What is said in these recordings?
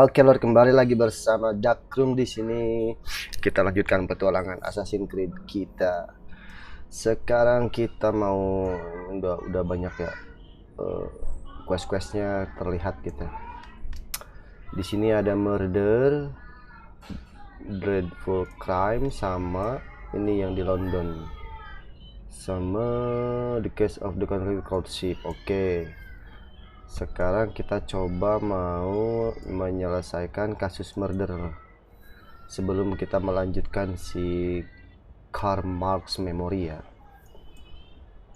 Oke, Lord, kembali lagi bersama Dakrum di sini. Kita lanjutkan petualangan Assassin's Creed kita. Sekarang kita mau udah banyak ya quest-questnya terlihat kita. Di sini ada murder, dreadful crime, sama ini yang di London, sama the case of the country called ship. Oke. Sekarang kita coba mau menyelesaikan kasus murder sebelum kita melanjutkan si Karl Marx Memory ya.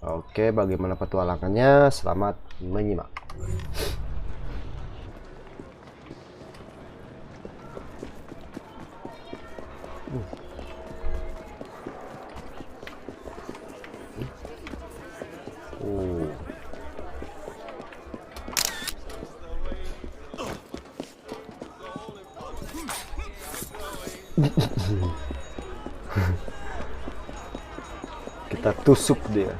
Oke, bagaimana petualangannya? Selamat menyimak. Kita tusuk dia.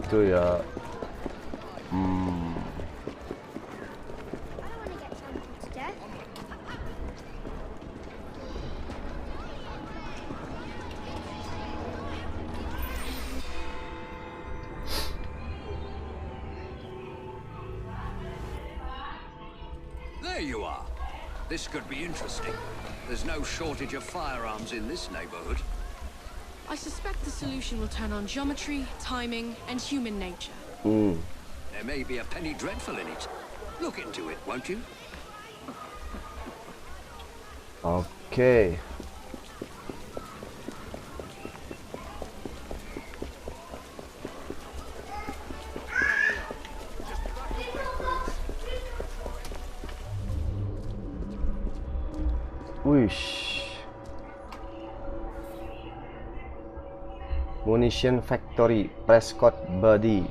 Itu ya. There you are. This could be interesting. There's no shortage of firearms in this neighborhood. I suspect the solution will turn on geometry, timing, and human nature. There may be a penny dreadful in it. Look into it, won't you? Oke. Wish. Munition Factory, Prescott Body.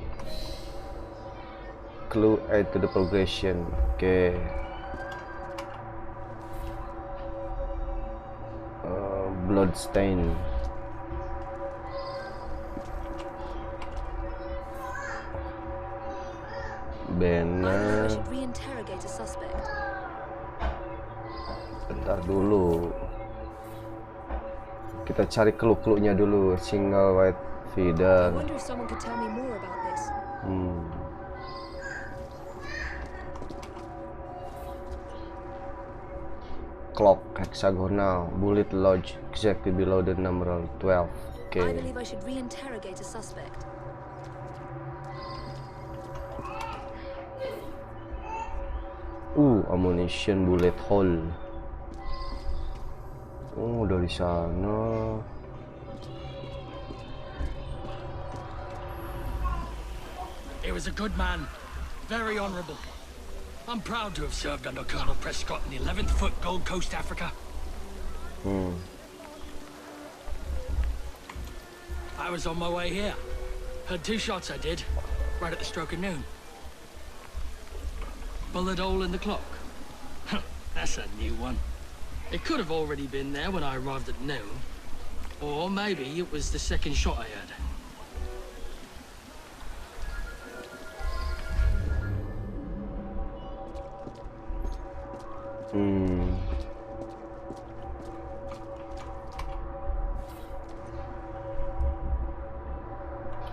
Clue add to the progression. Oke. Bloodstain. Benar. Bentar dulu. Kita cari clue-cluenya dulu. Single white feeder. Clock hexagonal, bullet lodge exactly below the number 12. Okay. I believe I should reinterrogate a suspect. Ammunition bullet hole. Dari sana. He was a good man, very honourable. I'm proud to have served under Colonel Prescott in the 11th Foot Gold Coast, Africa. I was on my way here. Had 2 shots, I did, right at the stroke of noon. Bullet hole in the clock. That's a new one. It could have already been there when I arrived at noon. Or maybe it was the second shot I heard.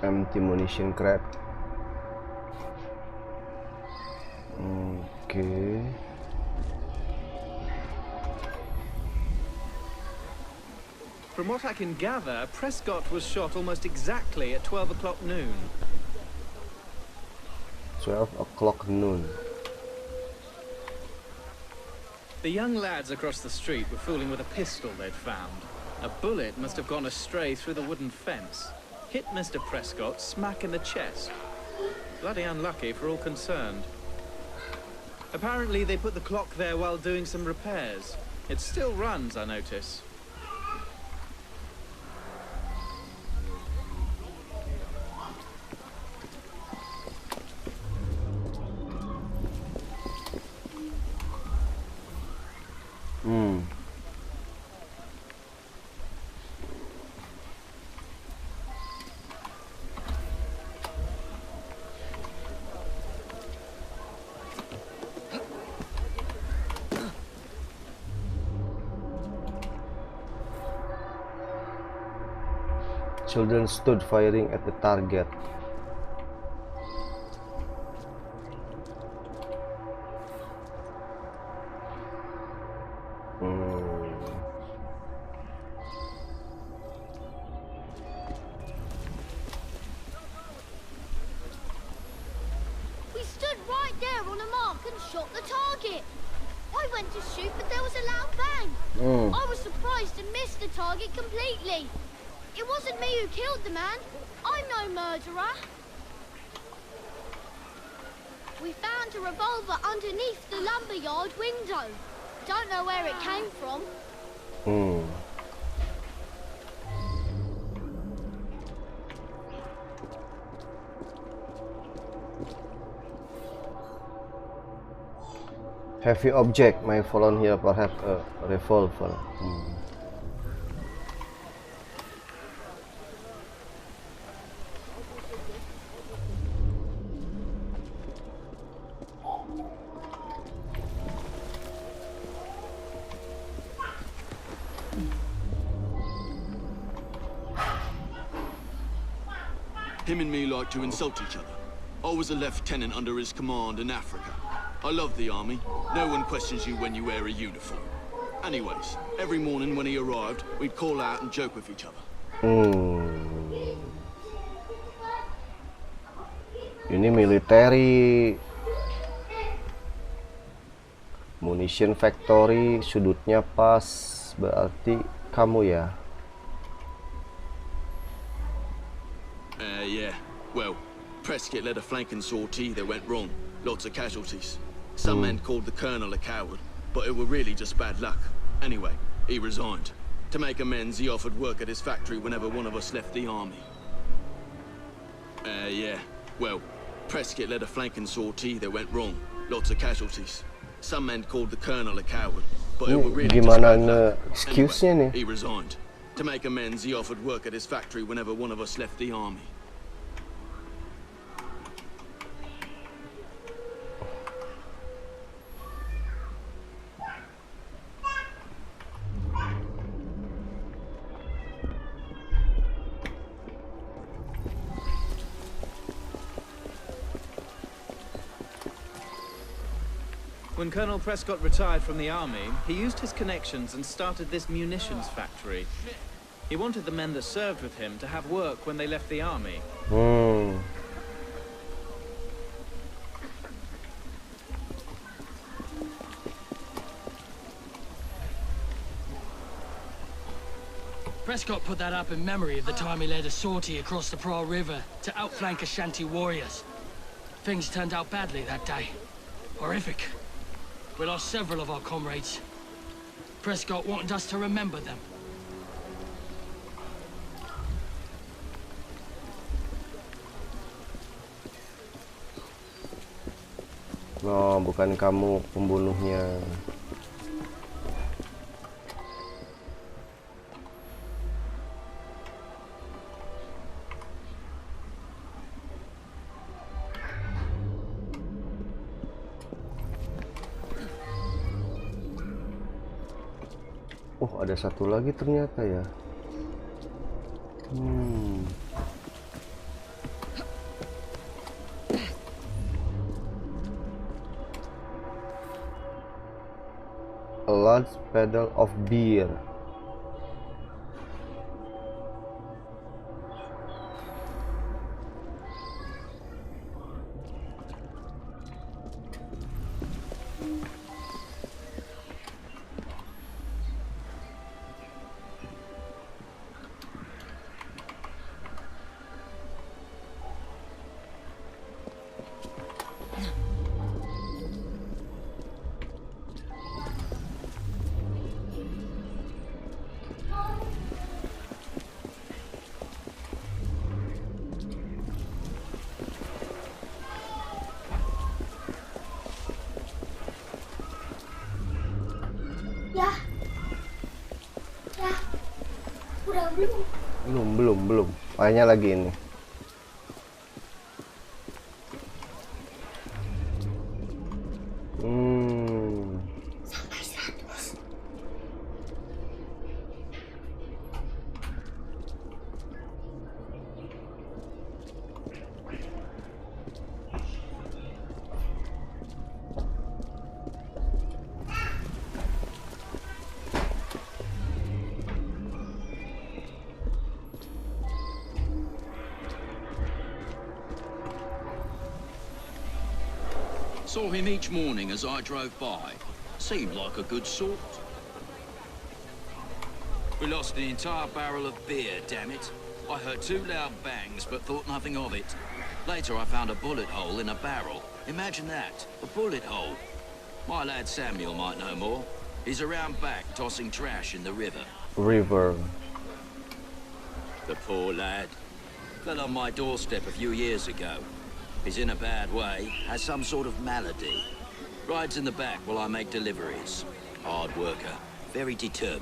Empty munition crate. Okay. From what I can gather, Prescott was shot almost exactly at 12 o'clock noon. 12 o'clock noon. The young lads across the street were fooling with a pistol they'd found. A bullet must have gone astray through the wooden fence. Hit Mr. Prescott smack in the chest. Bloody unlucky for all concerned. Apparently they put the clock there while doing some repairs. It still runs, I notice. Children stood firing at the target. We stood right there on a mark and shot the target. I went to shoot, but there was a loud bang. I was surprised and missed the target completely. It wasn't me who killed the man. I'm no murderer. We found a revolver underneath the lumberyard window. Don't know where it came from. Heavy object may fall on here, perhaps a revolver. Him and me like to insult each other. I was a lieutenant under his command in Africa. I love the army. No one questions you when you wear a uniform. Anyways, every morning when he arrived, we'd call out and joke with each other. Ini military. Munition factory, sudutnya pas, berarti kamu ya. Yeah. Well, Prescott led a flanking sortie that went wrong. Lots of casualties. Some men called the colonel a coward, but it were really just bad luck. Anyway, he resigned. To make amends, he offered work at his factory whenever one of us left the army. Yeah. Well, Prescott led a flanking sortie that went wrong. Lots of casualties. Some men called the colonel a coward, but it were really just bad luck. Anyway, he resigned. To make amends, he offered work at his factory whenever one of us left the army. When Colonel Prescott retired from the army, he used his connections and started this munitions factory. He wanted the men that served with him to have work when they left the army. Prescott put that up in memory of the time he led a sortie across the Pra River to outflank Ashanti warriors. Things turned out badly that day. Horrific. We lost several of our comrades. Prescott wanted us to remember them. No, bukan kamu pembunuhnya. Oh, ada satu lagi ternyata ya. A large paddle of beer. Belum. Kayaknya lagi ini. Sampai 100. Saw him each morning as I drove by. Seemed like a good sort. We lost an entire barrel of beer, damn it. I heard 2 loud bangs, but thought nothing of it. Later, I found a bullet hole in a barrel. Imagine that, a bullet hole. My lad Samuel might know more. He's around back, tossing trash in the river. The poor lad. Fell on my doorstep a few years ago. He's in a bad way, has some sort of malady. Rides in the back while I make deliveries. Hard worker, very determined.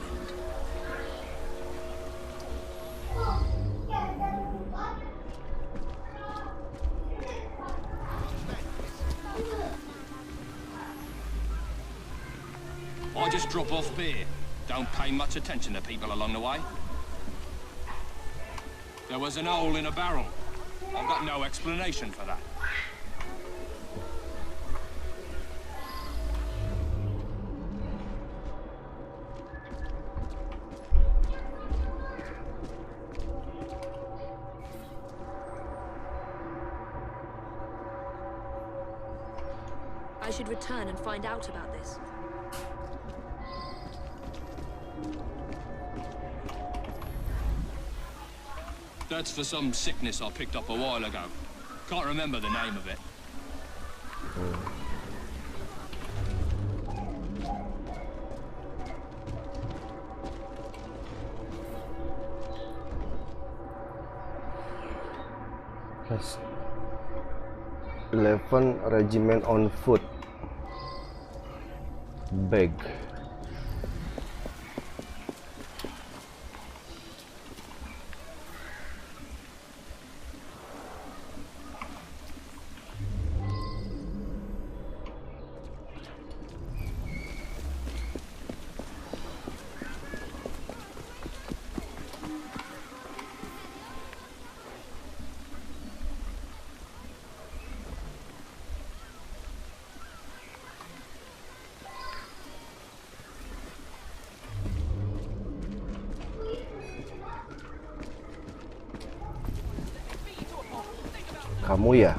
I just drop off beer. Don't pay much attention to people along the way. There was an hole in a barrel. I've got no explanation for that. I should return and find out about this. That's for some sickness I picked up a while ago. Can't remember the name of it. Yes. 11 regiment on foot. Beg. Kamu ya?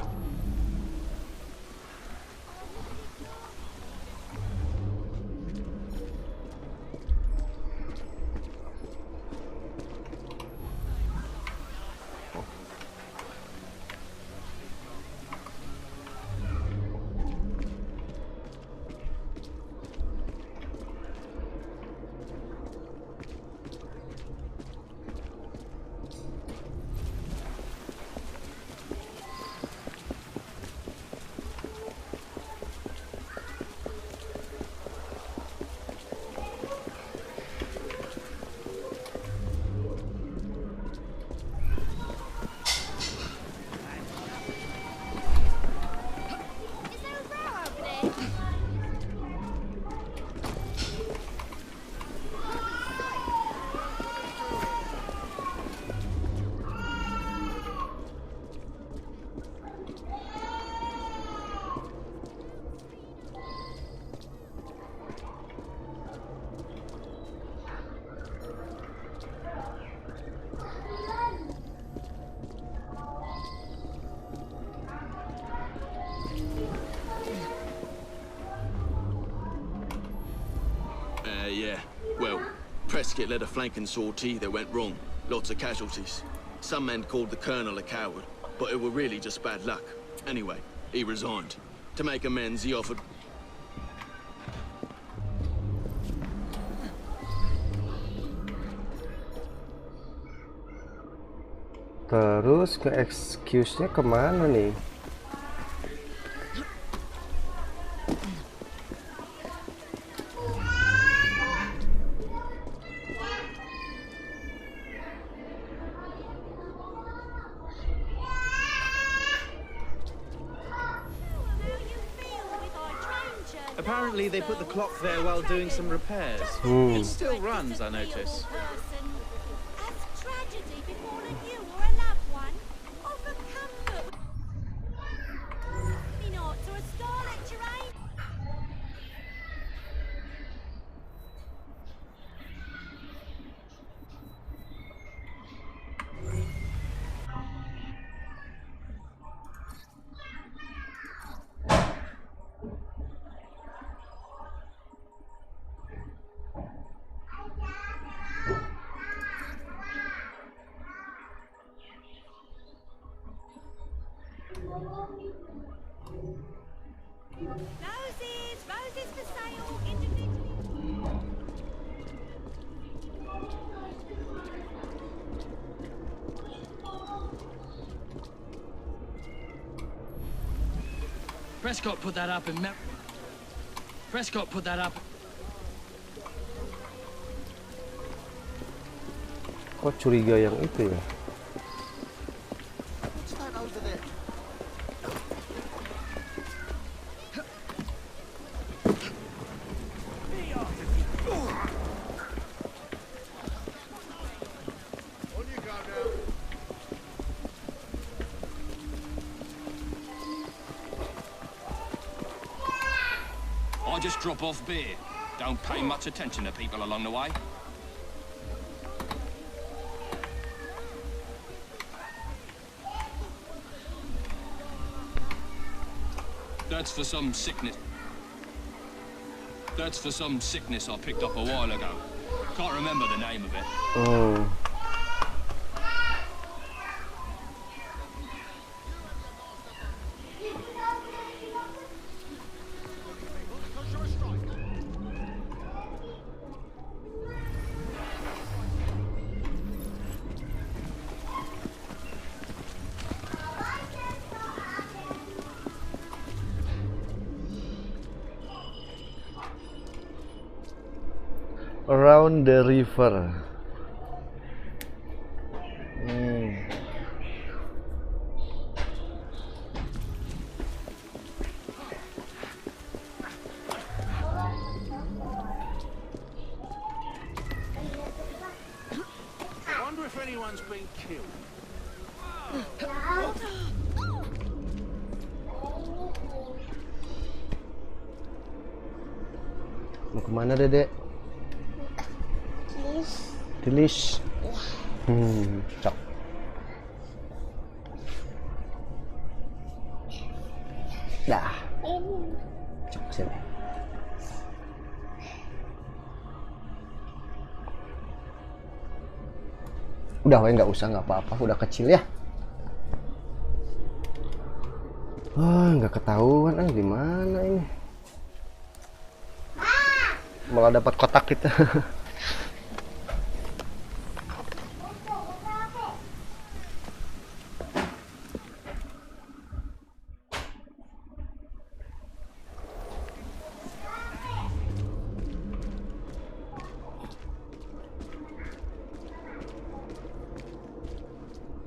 Yeah. Well, Prescott led a flanking sortie that went wrong. Lots of casualties. Some men called the colonel a coward, but it were really just bad luck. Anyway, he resigned. To make amends, he offered... Terus ke excuse-nya kemana nih? Apparently they put the clock there while doing some repairs. It still runs, I notice. Roses for sale individually. Prescott put that up in Prescott put that up. Kok curiga yang itu ya? I just drop off beer. Don't pay much attention to people along the way. That's for some sickness. That's for some sickness I picked up a while ago. Can't remember the name of it. Oh. Around the river. I wonder if anyone's been killed. Mau kemana, Dedek? Tulis. Cok. Dah. Cok sini. Udah, nggak usah, nggak apa-apa, udah kecil ya. Nggak ketahuan, di mana ini? Malah dapat kotak kita.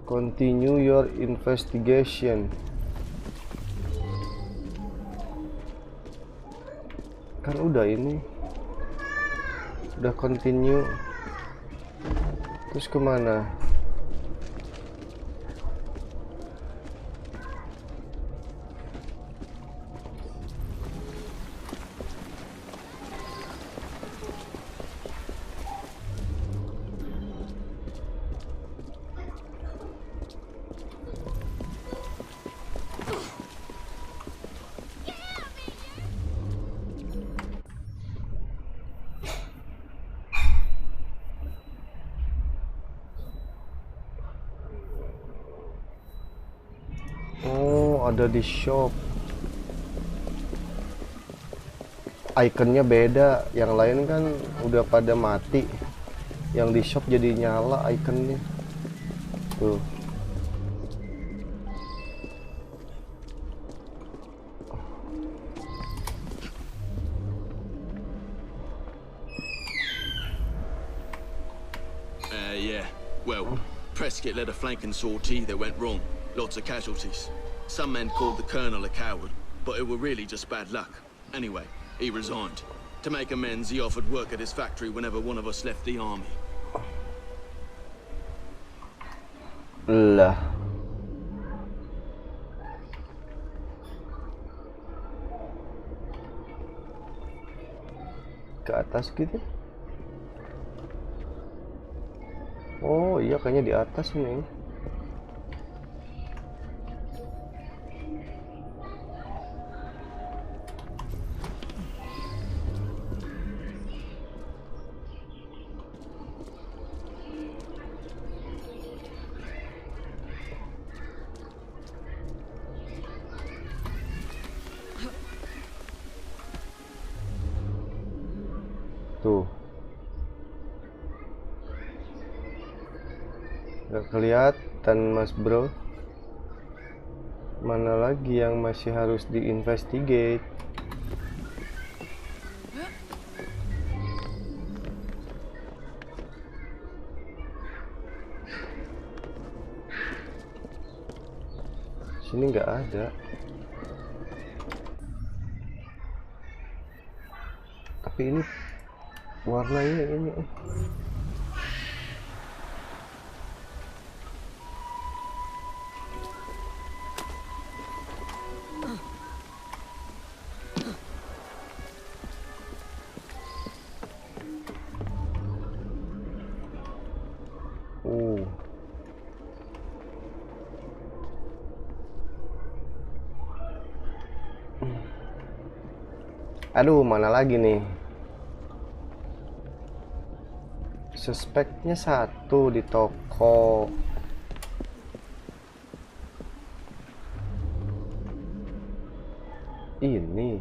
Continue your investigation. Kan udah ini. Udah continue. Terus kemana? Ada di shop. Ikonnya beda, yang lain kan udah pada mati, yang di shop jadi nyala ikonnya tuh. Yeah. Well, Prescott led a flanking sortie that went wrong. Lots of casualties. Some men called the colonel a coward, but it were really just bad luck. Anyway, he resigned. To make amends, he offered work at his factory whenever one of us left the army. Lah. Ke atas gitu. Oh iya, kayaknya di atas ini. Gak kelihatan mas bro. Mana lagi yang masih harus diinvestigate? Sini nggak ada. Tapi ini warnanya ini. Aduh, mana lagi nih? Suspeknya satu di toko. Ini.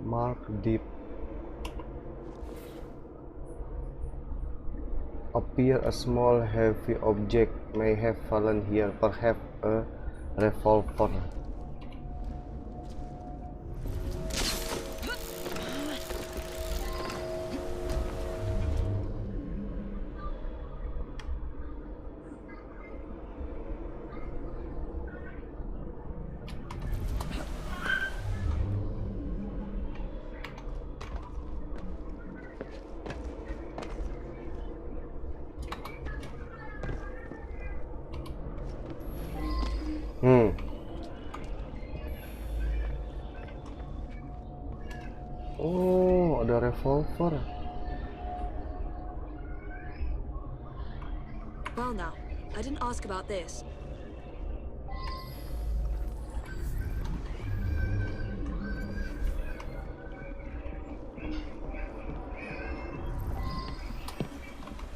Mark deep. Appear a small heavy object may have fallen here, perhaps a revolver. Oh, ada revolver. Well now, I didn't ask about this.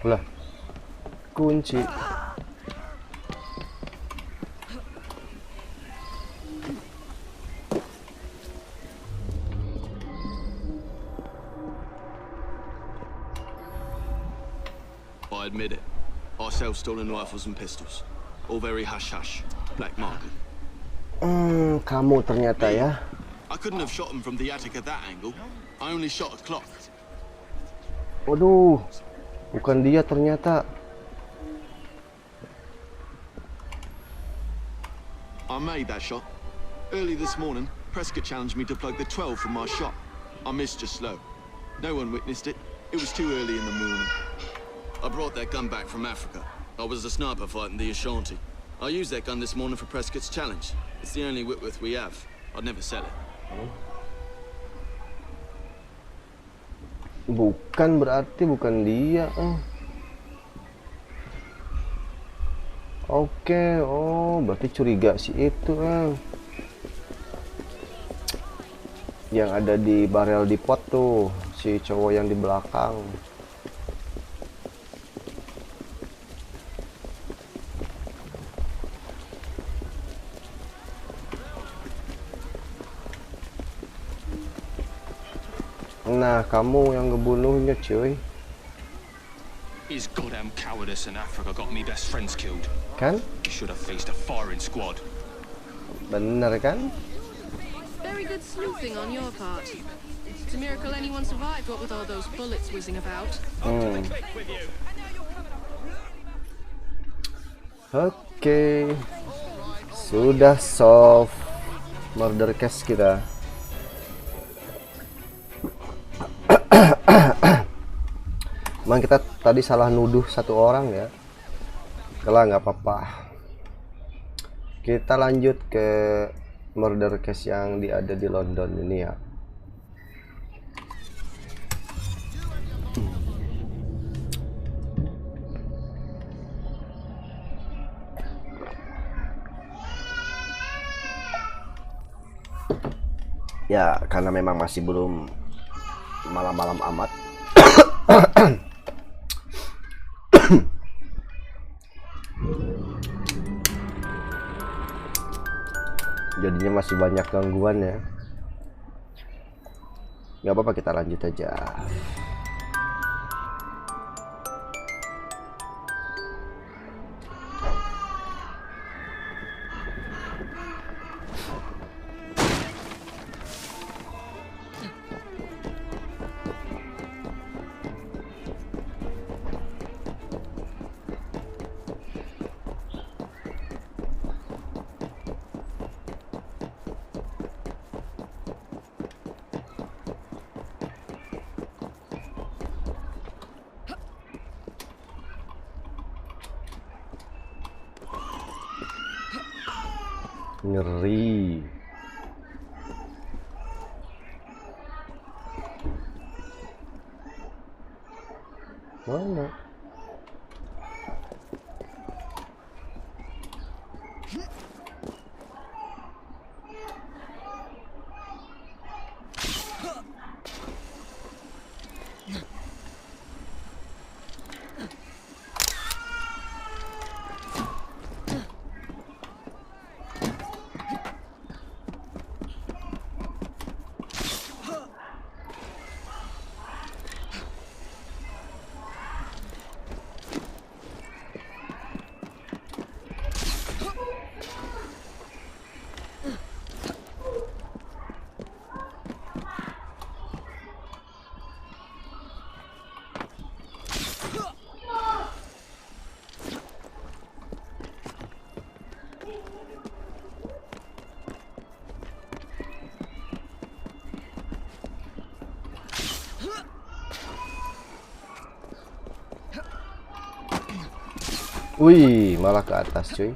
Lah, kunci. I admit it. I sell stolen rifles and pistols. All very hush-hush. Black market. Kamu ternyata ya. I couldn't have shot him from the attic at that angle. I only shot a clock. Waduh, bukan dia ternyata. I made that shot. Early this morning, Prescott challenged me to plug the 12 from my shot. I missed just slow. No one witnessed it. It was too early in the morning. I brought that gun back from Africa. I was a sniper fighting the Ashanti. I used that gun this morning for Prescott's challenge. It's the only Whitworth we have. I'd never sell it. Bukan, berarti bukan dia. Oke, oh berarti curiga si itu yang ada di barel di pot tuh, si cowok yang di belakang. Nah, kamu yang ngebunuhnya, cuy. His goddamn cowardice in Africa got me best friends killed. Kan? He should have faced a firing squad. Bener kan? Very good sleuthing on your part. It's a miracle anyone survived, what with all those bullets whizzing about. Oke. Sudah solve murder case kita. Emang kita tadi salah nuduh satu orang ya. Kalau nggak apa-apa. Kita lanjut ke murder case yang ada di London ini ya. Ya, karena memang masih belum malam-malam amat. sepertinya masih banyak gangguan ya. Nggak apa-apa, kita lanjut aja. Ngeri. Mana? Wih, malah ke atas cuy.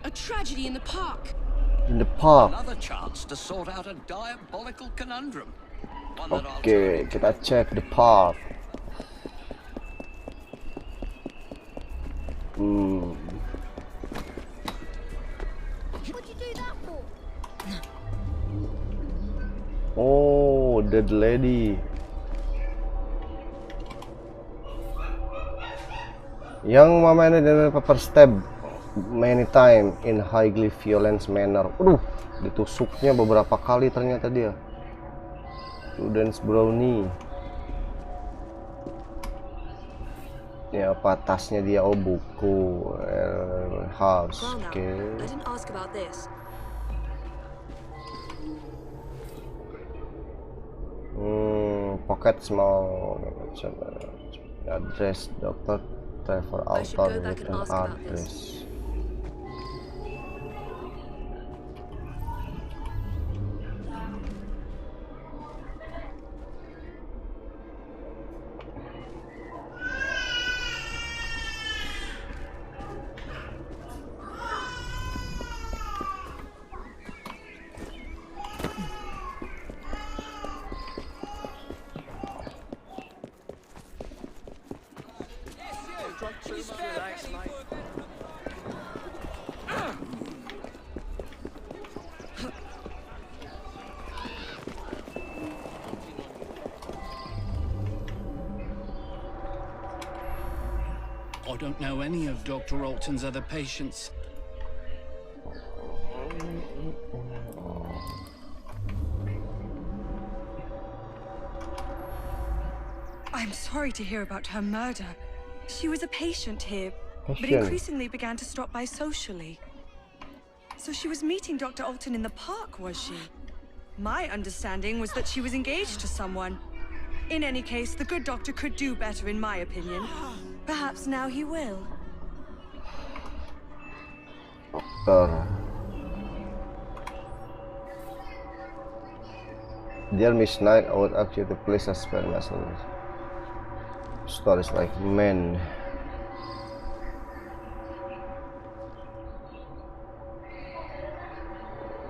A tragedy in the park. In the park. Another chance to sort out a diabolical conundrum. Oke, kita cek the park. What'd you do that for? Oh, dead lady. Young woman in pepper stab many time in highly violent manner. Ditusuknya beberapa kali ternyata dia. Students brownie. Ya, apa tasnya dia? Oh, buku. House. Oke. I didn't ask about this. Pocket small address Dr. Trevor Alton with an address. I don't know any of Dr. Alton's other patients. I'm sorry to hear about her murder. She was a patient here, but increasingly began to stop by socially. So she was meeting Dr. Alton in the park, was she? My understanding was that she was engaged to someone. In any case, the good doctor could do better, in my opinion. Perhaps now he will. Dear Miss Knight, I would ask you to please suspend myself. Stories like men.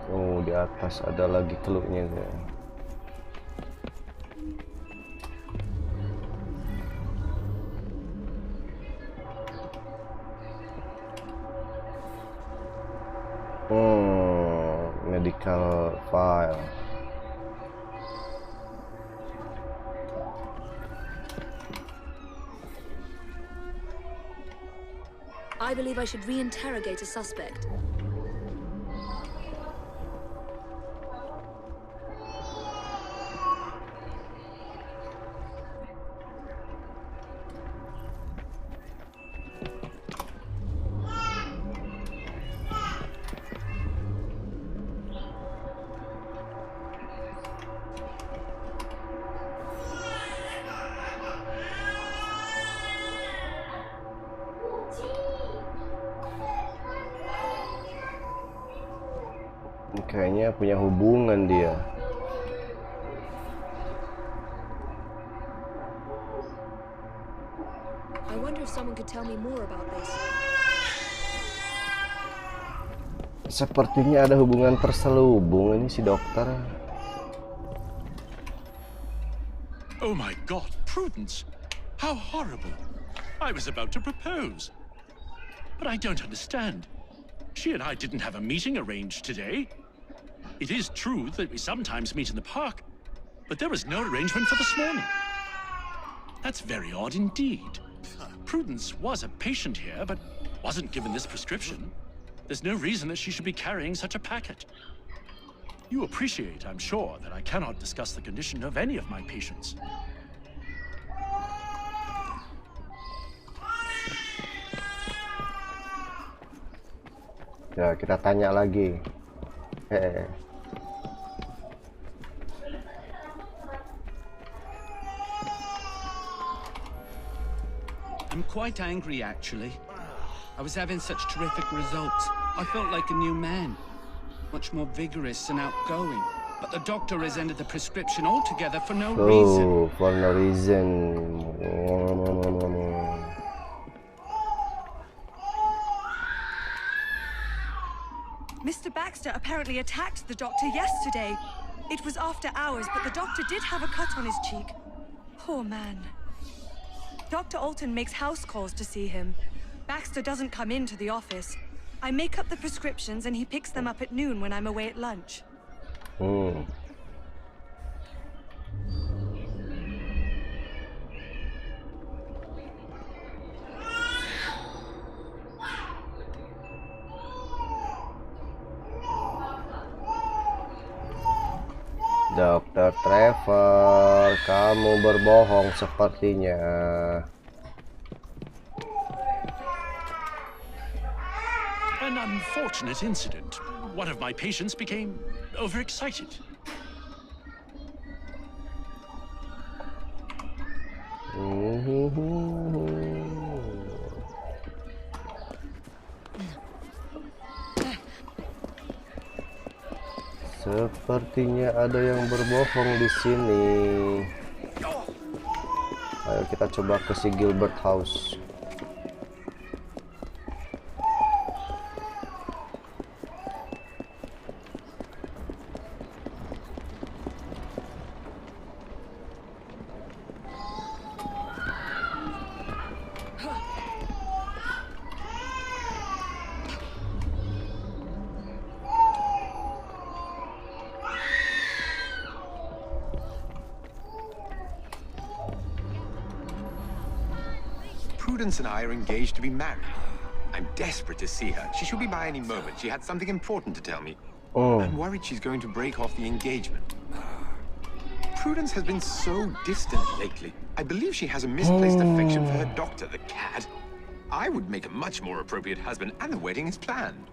Oh, di atas ada lagi clue-nya. Medical file. I believe I should reinterrogate a suspect. Kayaknya punya hubungan dia. I wonder if someone could tell me more about this. Sepertinya ada hubungan terselubung ini si dokter. Oh my God, Prudence! How horrible! I was about to propose. But I don't understand. She and I didn't have a meeting arranged today. It is true that we sometimes meet in the park, but there was no arrangement for this morning. That's very odd indeed. Prudence was a patient here, but wasn't given this prescription. There's no reason that she should be carrying such a packet. You appreciate, I'm sure, that I cannot discuss the condition of any of my patients. Ya, kita tanya lagi. I'm quite angry, actually. I was having such terrific results. I felt like a new man. Much more vigorous and outgoing. But the doctor has ended the prescription altogether for no reason. For no reason. Mr. Baxter apparently attacked the doctor yesterday. It was after hours, but the doctor did have a cut on his cheek. Poor man. Dr. Alton makes house calls to see him. Baxter doesn't come into the office. I make up the prescriptions and he picks them up at noon when I'm away at lunch. Dr. Trevor, kamu berbohong sepertinya. An unfortunate incident. One of my patients became overexcited. Sepertinya ada yang berbohong di sini. Ayo kita coba ke si Gilbert House. Prudence and I are engaged to be married. I'm desperate to see her. She should be by any moment. She had something important to tell me. I'm worried she's going to break off the engagement. Prudence has been so distant lately. I believe she has a misplaced affection for her doctor, the cat. I would make a much more appropriate husband, and the wedding is planned.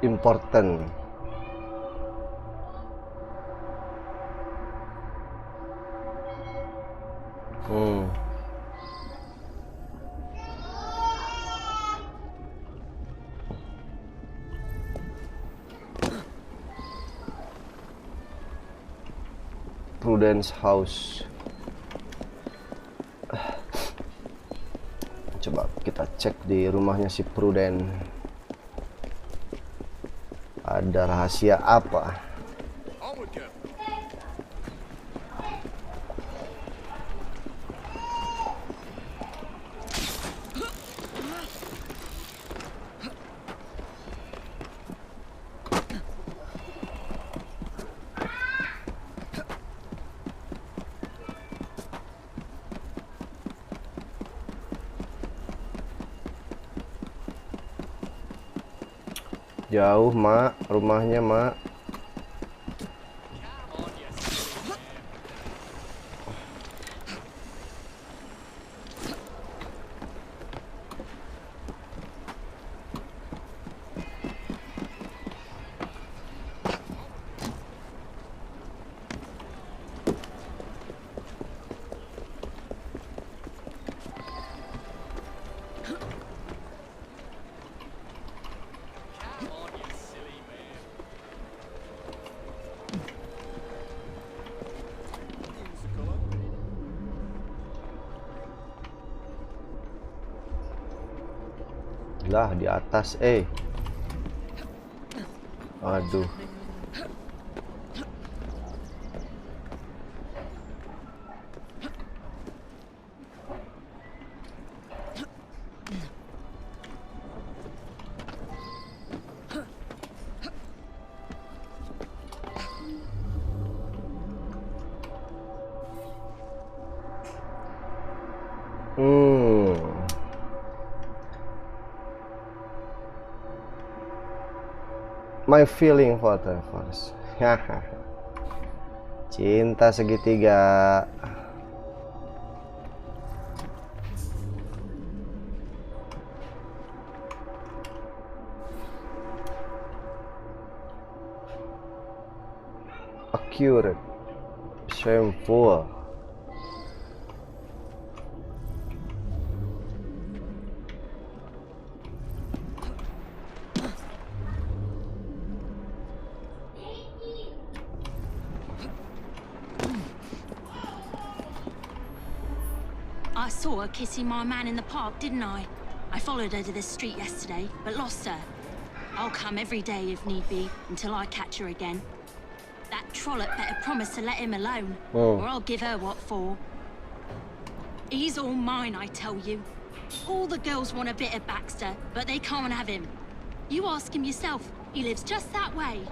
Important. Prudence House. Coba kita cek di rumahnya si Prudence. Ada rahasia apa? Jauh, Mak, rumahnya, Mak. Lah di atas, aduh. My feeling for the force. Cinta segitiga. Accurate. Shameful. I saw her kissing my man in the park, didn't I? I followed her to this street yesterday, but lost her. I'll come every day if need be, until I catch her again. That trollop better promise to let him alone, or I'll give her what for. He's all mine, I tell you. All the girls want a bit of Baxter, but they can't have him. You ask him yourself, he lives just that way.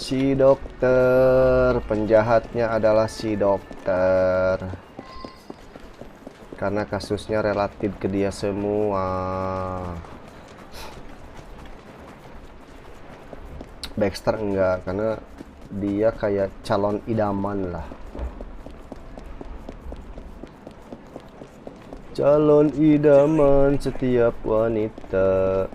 Si dokter, penjahatnya adalah si dokter. Karena kasusnya relatif ke dia semua. Baxter enggak, karena dia kayak calon idaman lah. Calon idaman setiap wanita.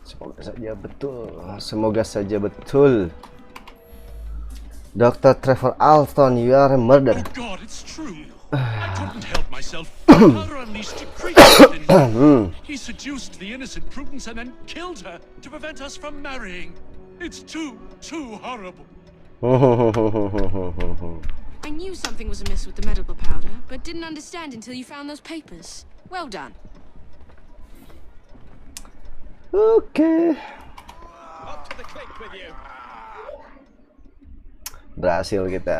Semoga saja betul. Semoga saja betul. Dr. Trevor Alton, you are a murderer. Oh God, it's true. I couldn't help myself. Father unleashed a creature in me. He seduced the innocent Prudence and then killed her to prevent us from marrying. It's too horrible. I knew something was amiss with the medical powder, but didn't understand until you found those papers. Well done. Oke. Berhasil kita.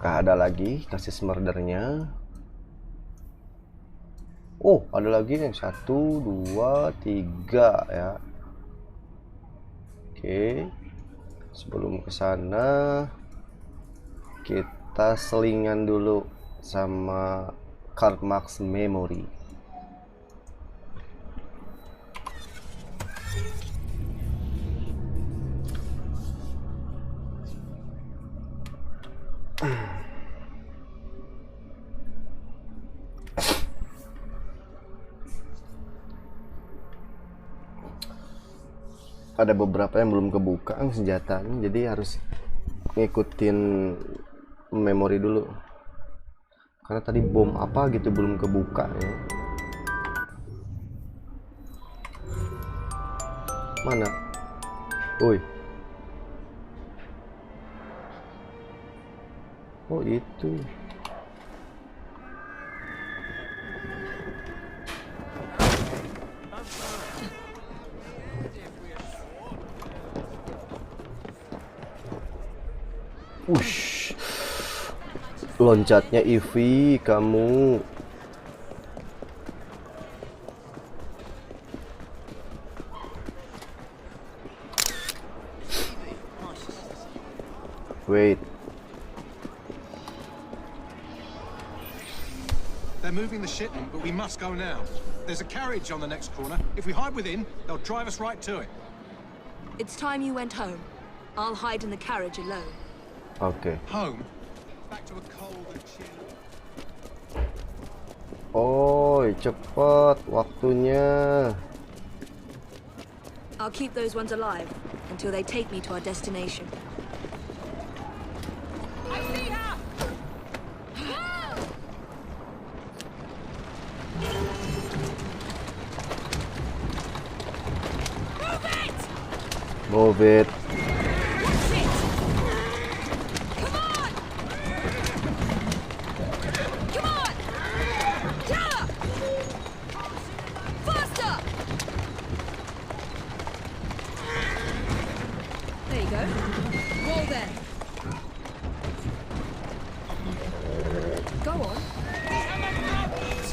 Apakah ada lagi kasus murdernya? Oh, ada lagi yang 1, 2, 3 ya. Oke. Sebelum ke sana kita selingan dulu sama card max memory. Ada beberapa yang belum kebuka senjatanya, jadi harus ngikutin memori dulu karena tadi bom apa gitu belum kebuka ya. Mana? Woi. Oh itu. Wush, loncatnya Ivy kamu. Wait. They're moving the shipment, but we must go now. There's a carriage on the next corner. If we hide within, they'll drive us right to it. It's time you went home. I'll hide in the carriage alone. Oke. Home? Back to a cold and chill. Oh, cepet waktunya. I'll keep those ones alive until they take me to our destination. I see her! Move it.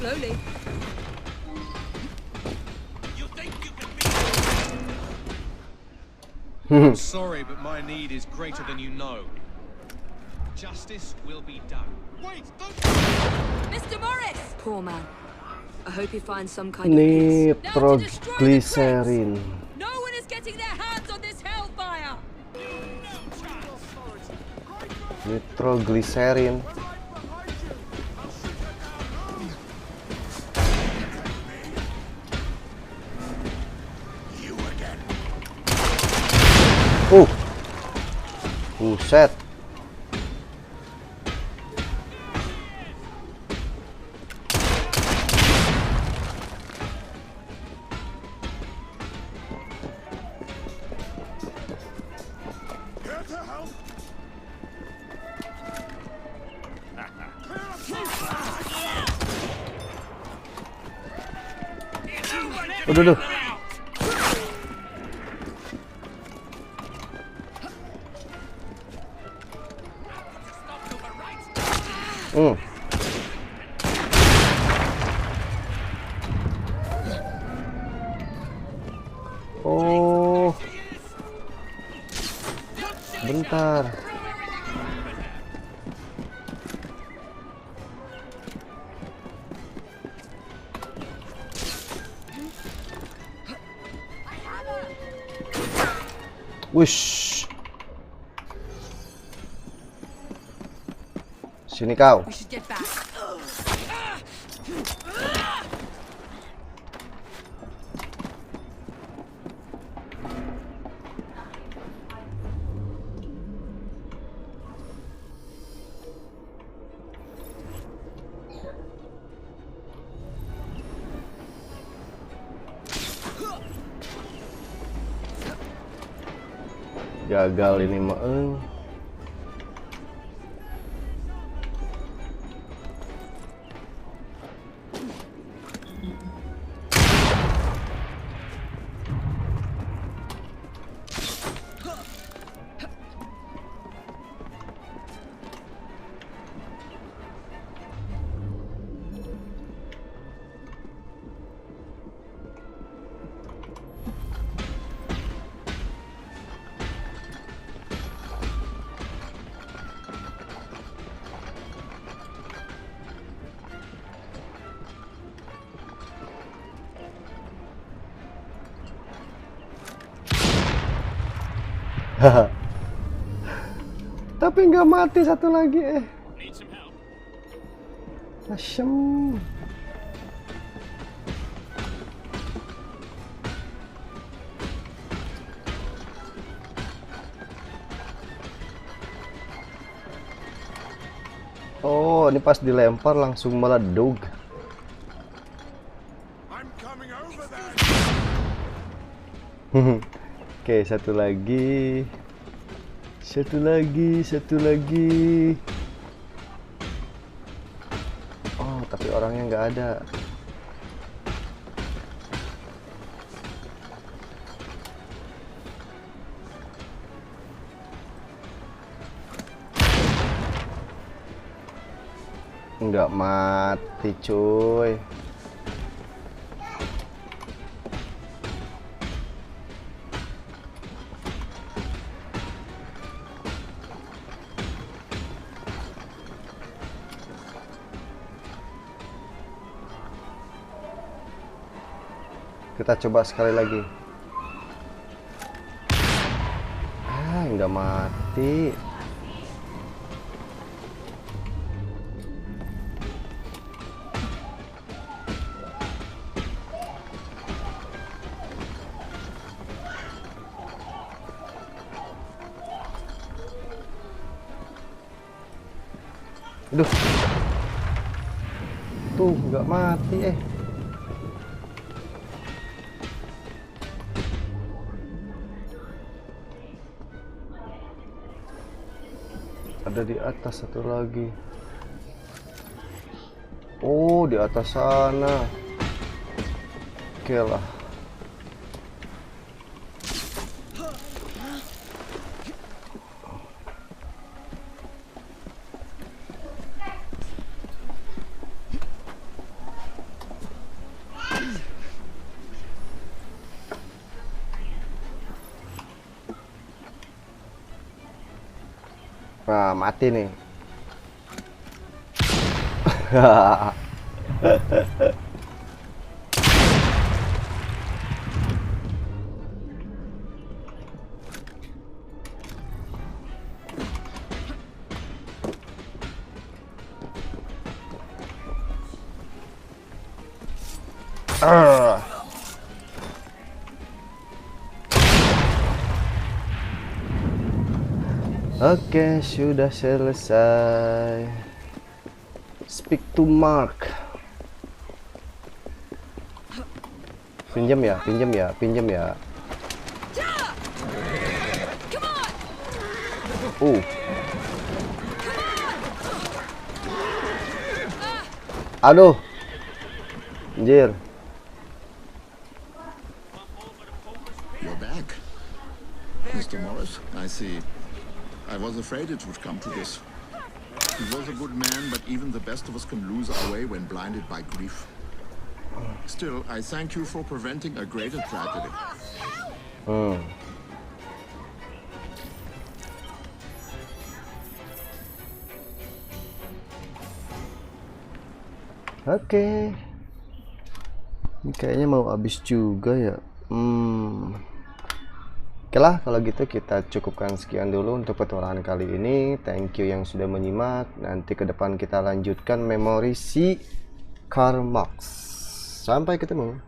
Slowly. I'm sorry, but my need is greater than you know. Justice will be done. Wait, don't... Mr. Morris! Poor man. I hope he finds some kind of peace. Nitroglycerin. No one is getting their hands on this hellfire! Nitroglycerin. Buset. Aduh. Oh, bentar. Wush. Sini kau. Gagal ini mah. Tapi nggak mati satu lagi. Asem. Oh, ini pas dilempar langsung meleduk. Oke, satu lagi. Oh, tapi orangnya nggak ada. Nggak mati, cuy. Kita coba sekali lagi. Nggak mati. Aduh. Tuh, nggak mati Ada di atas satu lagi. Oh, di atas sana. Oke lah. Nah, mati nih. Oke, sudah selesai. Speak to Mark. Pinjam ya. Aduh. Anjir. You're back. Mr. Morris, I see. I was afraid it would come to this. He was a good man, but even the best of us can lose our way when blinded by grief. Still, I thank you for preventing a greater tragedy. Oke. Ini kayaknya mau habis juga ya. Oke lah, kalau gitu kita cukupkan sekian dulu untuk petualangan kali ini. Thank you yang sudah menyimak. Nanti ke depan kita lanjutkan memori si Karl Marx. Sampai ketemu.